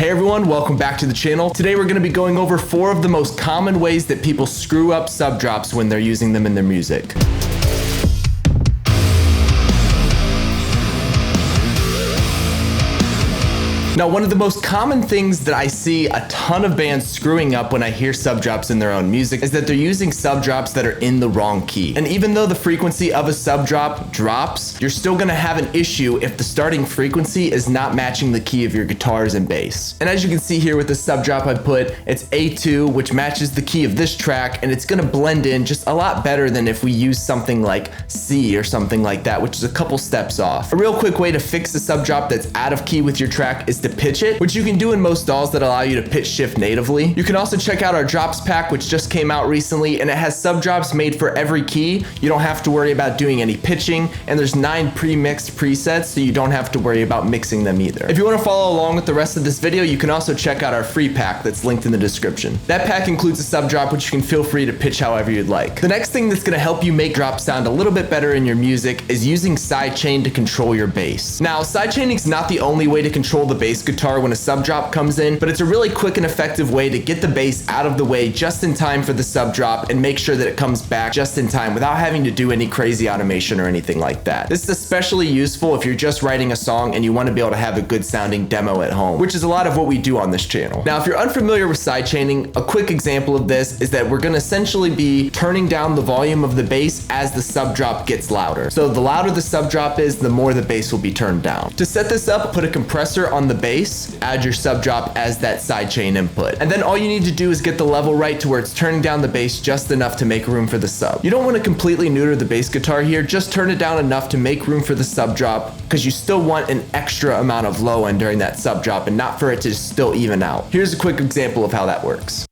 Hey everyone, welcome back to the channel. Today we're going to be going over 4 of the most common ways that people screw up sub drops when they're using them in their music. Now, one of the most common things that I see a ton of bands screwing up when I hear sub drops in their own music is that they're using sub drops that are in the wrong key. And even though the frequency of a sub drop drops, you're still gonna have an issue if the starting frequency is not matching the key of your guitars and bass. And as you can see here with the sub drop I put, it's A2, which matches the key of this track, and it's gonna blend in just a lot better than if we use something like C or something like that, which is a couple steps off. A real quick way to fix a sub drop that's out of key with your track is to pitch it, which you can do in most DAWs that allow you to pitch shift natively. You can also check out our drops pack, which just came out recently, and it has sub drops made for every key. You don't have to worry about doing any pitching, and there's 9 pre-mixed presets, so you don't have to worry about mixing them either. If you want to follow along with the rest of this video, you can also check out our free pack that's linked in the description. That pack includes a sub drop, which you can feel free to pitch however you'd like. The next thing that's going to help you make drops sound a little bit better in your music is using sidechain to control your bass. Now, sidechaining is not the only way to control the bass guitar when a sub drop comes in, but it's a really quick and effective way to get the bass out of the way just in time for the sub drop and make sure that it comes back just in time without having to do any crazy automation or anything like that. This is especially useful if you're just writing a song and you want to be able to have a good sounding demo at home, which is a lot of what we do on this channel. Now, if you're unfamiliar with sidechaining, a quick example of this is that we're going to essentially be turning down the volume of the bass as the sub drop gets louder. So the louder the sub drop is, the more the bass will be turned down. To set this up, put a compressor on the bass, add your sub drop as that sidechain input. And then all you need to do is get the level right to where it's turning down the bass just enough to make room for the sub. You don't want to completely neuter the bass guitar here, just turn it down enough to make room for the sub drop, because you still want an extra amount of low end during that sub drop and not for it to still even out. Here's a quick example of how that works.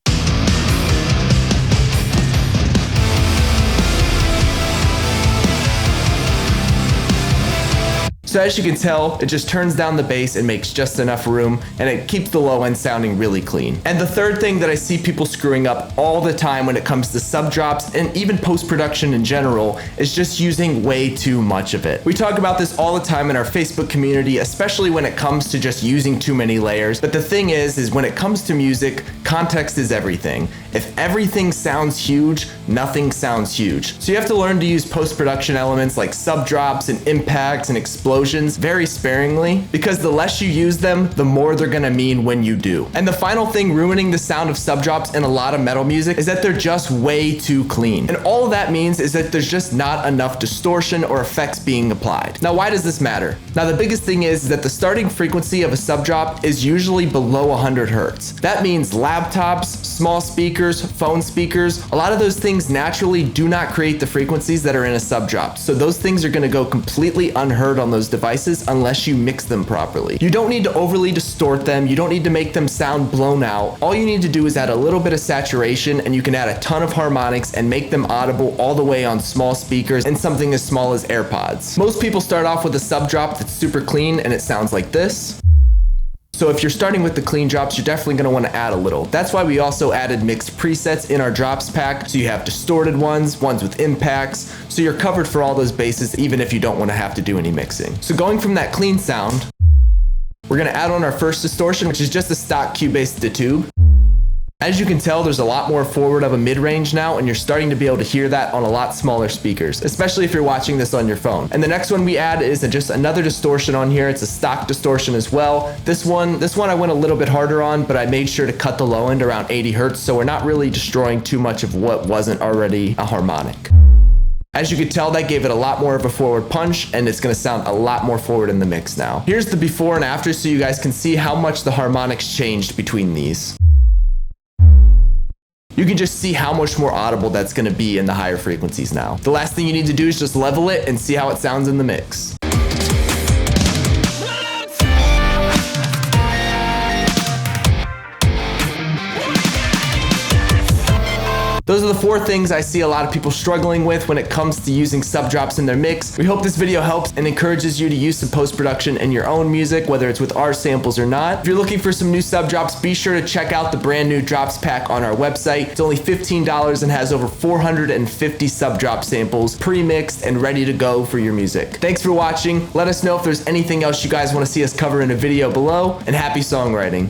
So as you can tell, it just turns down the bass and makes just enough room, and it keeps the low end sounding really clean. And the third thing that I see people screwing up all the time when it comes to sub drops and even post-production in general is just using way too much of it. We talk about this all the time in our Facebook community, especially when it comes to just using too many layers. But the thing is when it comes to music, context is everything. If everything sounds huge, nothing sounds huge. So you have to learn to use post-production elements like sub drops and impacts and explosions very sparingly, because the less you use them, the more they're gonna mean when you do. And the final thing ruining the sound of sub drops in a lot of metal music is that they're just way too clean. And all of that means is that there's just not enough distortion or effects being applied. Now, why does this matter? Now, the biggest thing is that the starting frequency of a sub drop is usually below 100 hertz. That means laptops, small speakers, phone speakers, a lot of those things naturally do not create the frequencies that are in a sub drop. So those things are gonna go completely unheard on those devices unless you mix them properly. You don't need to overly distort them. You don't need to make them sound blown out. All you need to do is add a little bit of saturation, and you can add a ton of harmonics and make them audible all the way on small speakers and something as small as AirPods. Most people start off with a sub drop that's super clean and it sounds like this. So if you're starting with the clean drops, you're definitely going to want to add a little. That's why we also added mixed presets in our drops pack. So you have distorted ones with impacts. So you're covered for all those bases, even if you don't want to have to do any mixing. So going from that clean sound, we're going to add on our first distortion, which is just a stock Cubase to tube. As you can tell, there's a lot more forward of a mid-range now, and you're starting to be able to hear that on a lot smaller speakers, especially if you're watching this on your phone. And the next one we add is just another distortion on here. It's a stock distortion as well. This one I went a little bit harder on, but I made sure to cut the low end around 80 hertz, so we're not really destroying too much of what wasn't already a harmonic. As you can tell, that gave it a lot more of a forward punch, and it's going to sound a lot more forward in the mix now. Here's the before and after so you guys can see how much the harmonics changed between these. You can just see how much more audible that's going to be in the higher frequencies now. The last thing you need to do is just level it and see how it sounds in the mix. Those are the 4 things I see a lot of people struggling with when it comes to using sub drops in their mix. We hope this video helps and encourages you to use some post-production in your own music, whether it's with our samples or not. If you're looking for some new sub drops, be sure to check out the brand new drops pack on our website. It's only $15 and has over 450 sub drop samples pre-mixed and ready to go for your music. Thanks for watching. Let us know if there's anything else you guys want to see us cover in a video below, and happy songwriting.